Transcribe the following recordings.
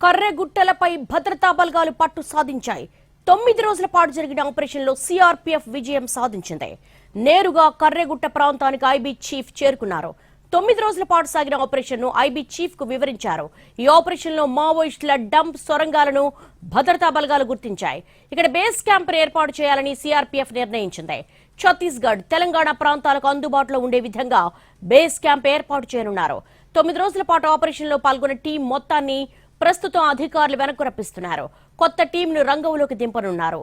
కర్రెగుట్టలపై భద్రతా బలగాలు పట్టు సాధించాయి. 9 రోజుల పాటు జరిగిన ఆపరేషన్లో సిఆర్పీఎఫ్ విజయం సాధించింది. నేరుగా కర్రెగుట్ట ప్రాంతానికి ఐబీ చీఫ్ చేరుకున్నారు. 9 రోజుల పాటు సాగిన ఆపరేషన్ ను ఐబీ చీఫ్ కు వివరించారు. ఈ ఆపరేషన్ లో మావోయిస్టుల డంప్ సొరంగాలను భద్రతా బలగాలు గుర్తించాయి. ఇక్కడ బేస్ క్యాంప్ ఏర్పాటు చేయాలని సిఆర్పీఎఫ్ నిర్ణయించింది. ఛత్తీస్గఢ్, తెలంగాణ ప్రాంతాలకు అందుబాటులో ఉండే విధంగా బేస్ క్యాంప్ ఏర్పాటు చేయనున్నారు. 9 రోజుల పాటు ఆపరేషన్ లో పాల్గొన్న టీం మొత్తాన్ని ప్రస్తుతం అధికారులు వెనక్కు రప్పిస్తున్నారు. కొత్త టీంను రంగంలోకి దింపనున్నారు.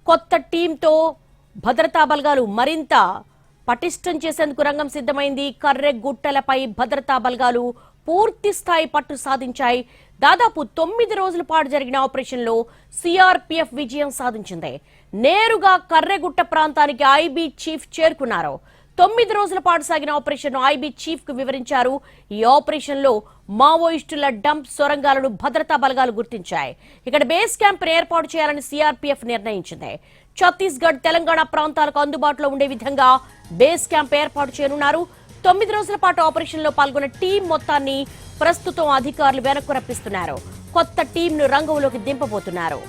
కొత్త టీంతో భద్రతా బలగాలు మరింత పటిష్టం చేసేందుకు రంగం సిద్ధమైంది. కర్రెగుట్టలపై భద్రతా బలగాలు పూర్తి స్థాయి పట్టు సాధించాయి. దాదాపు 9 రోజుల పాటు జరిగిన ఆపరేషన్ లో సిఆర్పీఎఫ్ విజయం సాధించింది. నేరుగా కర్రెగుట్ట ప్రాంతానికి ఐబీ చీఫ్ చేరుకున్నారు. 9 రోజుల పాటు సాగిన ఆపరేషన్ ఐబీ చీఫ్ కు వివరించారు. ఈ ఆపరేషన్ లో మావోయిస్టుల డంప్ సొరంగాలను భద్రతా బలగాలు గుర్తించాయి. ఇక్కడ బేస్ క్యాంప్ ఏర్పాటు చేయాలని సిఆర్పీఎఫ్ నిర్ణయించింది. ఛత్తీస్గఢ్, తెలంగాణ ప్రాంతాలకు అందుబాటులో ఉండే విధంగా బేస్ క్యాంప్ ఏర్పాటు చేయనున్నారు. 9 రోజుల పాటు ఆపరేషన్ లో పాల్గొన్న టీం మొత్తాన్ని ప్రస్తుతం అధికారులు వెనక్కు రప్పిస్తున్నారు. కొత్త టీంను రంగంలోకి దింపబోతున్నారు.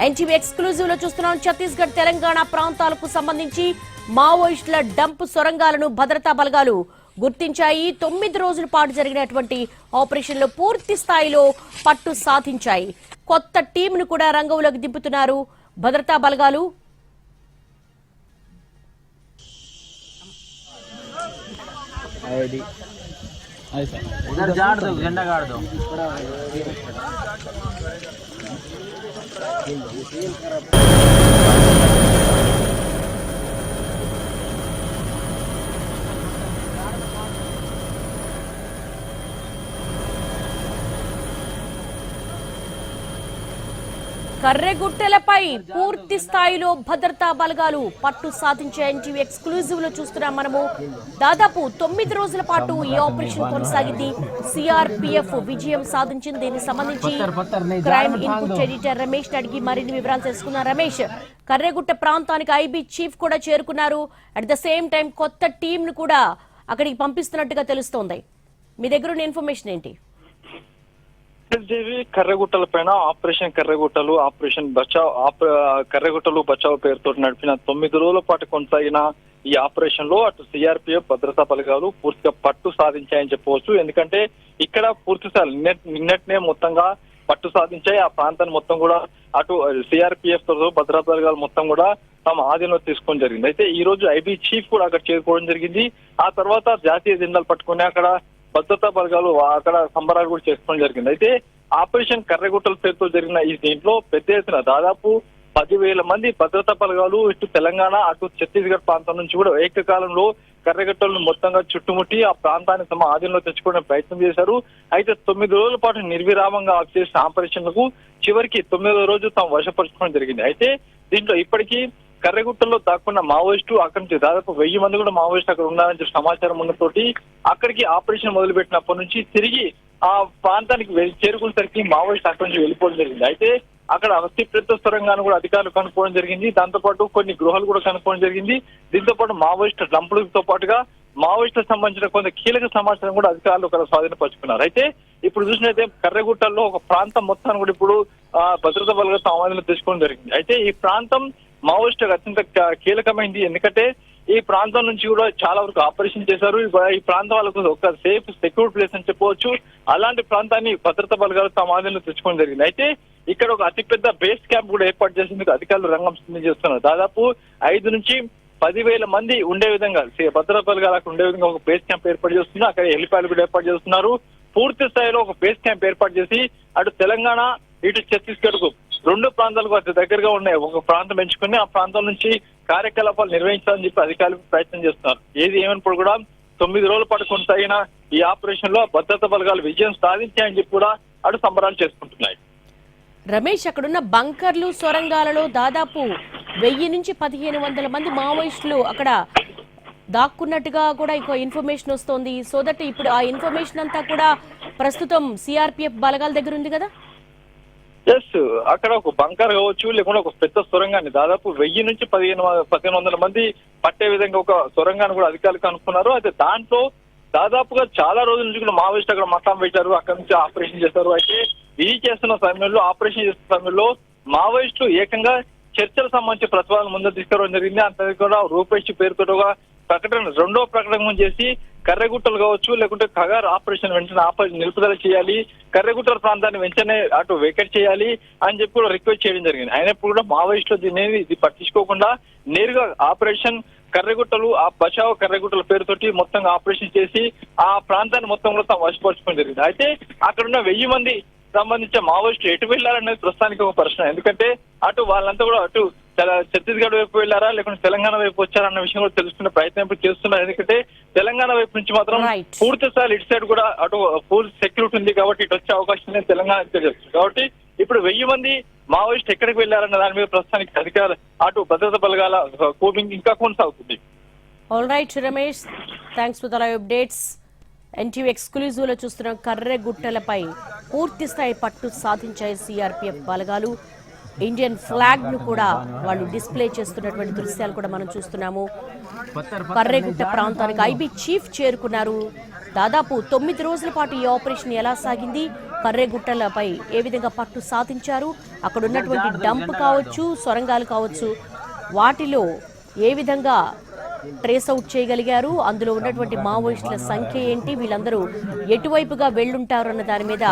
ఎన్టీవీ ఎక్స్క్లూజివ్ లో చూస్తున్నాం. ఛత్తీస్గఢ్, తెలంగాణ ప్రాంతాలకు సంబంధించి మావోయిస్టుల డంప్ సొరంగాలను భద్రతా బలగాలు గుర్తించాయి. 9 రోజుల పాటు జరిగినటువంటి ఆపరేషన్ లో పూర్తి స్థాయిలో పట్టు సాధించాయి. కొత్త టీంను కూడా రంగంలోకి దింపుతున్నారు భద్రతా బలగాలు. కర్రెగుట్టలపై పూర్తి స్థాయిలో భద్రతా బలగాలు పట్టు సాధించే ఎన్టీవీ ఎక్స్క్లూజివ్ లో చూస్తున్నాం మనము. దాదాపు 9 రోజుల పాటు ఈ ఆపరేషన్ కొనసాగింది. సిఆర్పీఎఫ్ విజయం సాధించింది. దీనికి సంబంధించి క్రైమ్ ఇన్పుట్ ఎడిటర్ రమేష్ అడిగి మరిన్ని వివరాలు తెలుసుకున్నారు. రమేష్, కర్రెగుట్ట ప్రాంతానికి ఐబీ చీఫ్ కూడా చేరుకున్నారు. అట్ ద సేమ్ టైం కొత్త టీం ను కూడా అక్కడికి పంపిస్తున్నట్టుగా తెలుస్తోంది. మీ దగ్గర ఉన్న ఇన్ఫర్మేషన్ ఏంటి? కర్రెగుట్టల పైన ఆపరేషన్ కర్రెగుట్టలు, ఆపరేషన్ బచావ్, కర్రెగుట్టలు బచావ్ పేరుతో నడిపిన 9 రోజుల పాటు కొనసాగిన ఈ ఆపరేషన్ లో అటు సిఆర్పీఎఫ్ భద్రతా బలగాలు పూర్తిగా పట్టు సాధించాయని చెప్పవచ్చు. ఎందుకంటే ఇక్కడ పూర్తిగా నిన్నటినే మొత్తంగా పట్టు సాధించాయి. ఆ ప్రాంతాన్ని మొత్తం కూడా అటు సిఆర్పీఎఫ్ తో భద్రతా బలగాలు మొత్తం కూడా తమ ఆధీనంలో తీసుకోవడం జరిగింది. అయితే ఈ రోజు ఐబీ చీఫ్ కూడా అక్కడ చేరుకోవడం జరిగింది. ఆ తర్వాత జాతీయ జెండాలు పట్టుకుని అక్కడ భద్రతా బలగాలు అక్కడ సంబరాలు కూడా చేసుకోవడం జరిగింది. అయితే ఆపరేషన్ కర్రెగుట్టల పేరుతో జరిగిన ఈ దీంట్లో పెద్ద ఎత్తున దాదాపు 10,000 మంది భద్రతా బలగాలు ఇటు తెలంగాణ అటు ఛత్తీస్గఢ్ ప్రాంతం నుంచి కూడా ఏకకాలంలో కర్రెగుట్టలను మొత్తంగా చుట్టుముట్టి ఆ ప్రాంతాన్ని తమ ఆధీనంలో తెచ్చుకోవడానికి ప్రయత్నం చేశారు. అయితే 9 రోజుల పాటు నిర్విరామంగా చేసిన ఆపరేషన్లకు చివరికి 9వ రోజు తాము వశపరచుకోవడం జరిగింది. అయితే దీంట్లో ఇప్పటికీ కర్రెగుట్టలో దాక్కున్న మావోయిస్టు అక్కడి నుంచి దాదాపు 1000 మంది కూడా మావోయిస్టు అక్కడ ఉన్నారని చెప్పి సమాచారం ఉన్నతోటి అక్కడికి ఆపరేషన్ మొదలుపెట్టినప్పటి నుంచి తిరిగి ఆ ప్రాంతానికి చేరుకునేసరికి మావోయిస్టు అక్కడి నుంచి వెళ్ళిపోవడం జరిగింది. అయితే అక్కడ అతి పెద్ద సొరంగాన్ని కూడా అధికారులు కనుక్కోవడం జరిగింది. దాంతో పాటు కొన్ని గృహాలు కూడా కనుక్కోవడం జరిగింది. దీంతో పాటు మావోయిస్టు డంపులతో పాటుగా మావోయిస్టులకు సంబంధించిన కొంత కీలక సమాచారం కూడా అధికారులు అక్కడ స్వాధీనపరుచుకున్నారు. అయితే ఇప్పుడు చూసినట్లయితే కర్రెగుట్టల్లో ఒక ప్రాంతం మొత్తాన్ని కూడా ఇప్పుడు భద్రతా బలగాలతో ఆమోదం తెచ్చుకోవడం జరిగింది. అయితే ఈ ప్రాంతం మావోయిస్టులకు అత్యంత కీలకమైంది. ఎందుకంటే ఈ ప్రాంతం నుంచి కూడా చాలా వరకు ఆపరేషన్ చేశారు. ఈ ప్రాంతం వాళ్ళకు ఒక సేఫ్ సెక్యూర్ ప్లేస్ అని చెప్పవచ్చు. అలాంటి ప్రాంతాన్ని భద్రతా బలగాలు తమ ఆధీనంలో తెచ్చుకోవడం జరిగింది. అయితే ఇక్కడ ఒక అతిపెద్ద బేస్ క్యాంప్ కూడా ఏర్పాటు చేసేందుకు అధికారులు రంగం సిద్ధం చేస్తున్నారు. దాదాపు 5 నుంచి 10,000 మంది ఉండే విధంగా భద్రతా బలగాలు అక్కడ ఉండే విధంగా ఒక బేస్ క్యాంప్ ఏర్పాటు చేస్తున్నారు. అక్కడ హెలిప్యాడ్ కూడా ఏర్పాటు చేస్తున్నారు. పూర్తి స్థాయిలో ఒక బేస్ క్యాంప్ ఏర్పాటు చేసి అటు తెలంగాణ ఇటు ఛత్తీస్గఢ్ కు 2 ప్రాంతాలకు అతి దగ్గరగా ఉన్నాయి ఒక ప్రాంతం ఎంచుకుని ఆ ప్రాంతం నుంచి కార్యకలాపాలు నిర్వహించాలని చెప్పి అధికారులు ప్రయత్నం చేస్తున్నారు. ఏది ఏమైనప్పుడు కూడా 9 రోజుల పాటు కొనసాగిన ఈ ఆపరేషన్ లో భద్రతా బలగాలు విజయం సాధించాయని చెప్పి కూడా అటు సంబరాలు చేసుకుంటున్నాయి. రమేష్, అక్కడున్న బంకర్లు, సొరంగాలలో దాదాపు 1000 నుంచి 1500 మంది మావోయిస్టులు అక్కడ దాక్కున్నట్టుగా కూడా ఇంకో ఇన్ఫర్మేషన్ వస్తోంది. సో దట్ ఇప్పుడు ఆ ఇన్ఫర్మేషన్ అంతా కూడా ప్రస్తుతం సిఆర్పీఎఫ్ బలగాల దగ్గర ఉంది కదా? అక్కడ ఒక బంకర్ కావచ్చు, లేకుంటే ఒక పెద్ద సొరంగాన్ని దాదాపు 1000 నుంచి 1500 మంది పట్టే విధంగా ఒక సొరంగాన్ని కూడా అధికారులు కనుక్కున్నారు. అయితే దాంట్లో దాదాపుగా చాలా రోజుల నుంచి కూడా మావోయిస్ట్ అక్కడ మకాం పెట్టారు, అక్కడి నుంచి ఆపరేషన్ చేశారు. అయితే ఈ చేస్తున్న సమయంలో, ఆపరేషన్ చేస్తున్న సమయంలో మావోయిస్టులు ఏకంగా చర్చలకు సంబంధించి ప్రతిపాదన ముందు తీసుకురావడం జరిగింది. అంతే కూడా రూపేష్ పేరుతో రెండో ప్రకటన చేసి కర్రెగుట్టలు కావచ్చు, లేకుంటే కగార్ ఆపరేషన్ వెంటనే నిలుపుదల చేయాలి, కర్రెగుట్టల ప్రాంతాన్ని వెంటనే అటు వెకెట్ చేయాలి అని చెప్పి కూడా రిక్వెస్ట్ చేయడం జరిగింది. అయినప్పుడు కూడా మావోయిస్టులు ఇది పట్టించుకోకుండా నేరుగా ఆపరేషన్ కర్రెగుట్టలు, ఆ బచావ్ కర్రెగుట్టల పేరుతోటి మొత్తంగా ఆపరేషన్ చేసి ఆ ప్రాంతాన్ని మొత్తం కూడా తాము వశపరచుకోవడం జరిగింది. అయితే అక్కడున్న 1000 మంది సంబంధించిన మావోయిస్టులు ఎటు వెళ్లారనేది ప్రస్తుతానికి ఒక ప్రశ్న. ఎందుకంటే అటు వాళ్ళంతా కూడా అటు ఛత్తీస్గఢ్ వైపు వెళ్లారా, లేకుంటే తెలంగాణ వైపు వచ్చారన్న విషయం కూడా తెలుసుకునే ప్రయత్నం ఇప్పుడు చేస్తున్నారు. ఎందుకంటే తెలంగాణ వైపు నుంచి మాత్రం పూర్తి స్థాయి ఇటు సైడ్ కూడా అటు ఫుల్ సెక్యూరిటీ ఉంది కాబట్టి ఇటు వచ్చే అవకాశం లేదు తెలంగాణ కాబట్టి ఇప్పుడు 1000 మంది మావోయిస్ట్ ఎక్కడికి వెళ్లారన్న దాని మీద ప్రస్తుతానికి అటు భద్రతా బలగాల కోబింగ్ ఇంకా కొనసాగుతుంది. All right Ramesh, thanks for the live updates. NTV exclusive లో చూస్తున్న కర్రెగుట్టలపై పూర్తి స్థాయి పట్టు సాధించాయి సిఆర్పీఎఫ్ బలగాలు. ఇండియన్ ఫ్లాగ్ ను కూడా వాళ్ళు డిస్ప్లే చేస్తున్నటువంటి దృశ్యాలు కూడా మనం చూస్తున్నాము. కర్రెగుట్ట ప్రాంతానికి ఐబీ చీఫ్ చేరుకున్నారు. దాదాపు 9 రోజుల పాటు ఈ ఆపరేషన్ ఎలా సాగింది, కర్రెగుట్టలపై ఏ విధంగా పట్టు సాధించారు, అక్కడ ఉన్నటువంటి డంప్ కావచ్చు, సొరంగాలు కావచ్చు, వాటిలో ఏ విధంగా ట్రేస్ అవుట్ చేయగలిగారు, అందులో ఉన్నటువంటి మావోయిస్టుల సంఖ్య ఏంటి, వీళ్ళందరూ ఎటువైపుగా వెళ్ళుంటారు అన్న దాని మీద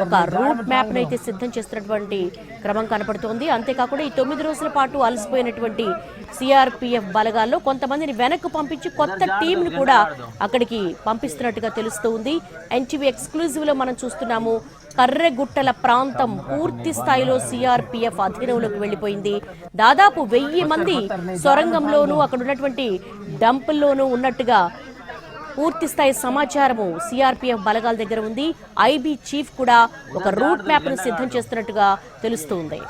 ఒక రూట్ మ్యాప్ అయితే సిద్ధం చేస్తున్నటువంటి క్రమం కనపడుతోంది. అంతేకాకుండా ఈ 9 రోజుల పాటు అలసిపోయినటువంటి సిఆర్పీఎఫ్ బలగాల్లో కొంతమందిని వెనక్కు పంపించి కొత్త టీంను కూడా అక్కడికి పంపిస్తున్నట్టుగా తెలుస్తోంది. ఎన్టీవీ ఎక్స్క్లూజివ్ లో మనం చూస్తున్నాము, కర్రెగుట్టల ప్రాంతం పూర్తి స్థాయిలో సిఆర్పీఎఫ్ అధీనంలోకి వెళ్లిపోయింది. దాదాపు 1000 మంది సొరంగంలోనూ అక్కడ ఉన్నటువంటి డంపుల్లోనూ ఉన్నట్టుగా పూర్తి స్థాయి సమాచారము సిఆర్పీఎఫ్ బలగాల దగ్గర ఉంది. ఐబీ చీఫ్ కూడా ఒక రూట్ మ్యాప్ ను సిద్ధం చేస్తున్నట్టుగా తెలుస్తోంది.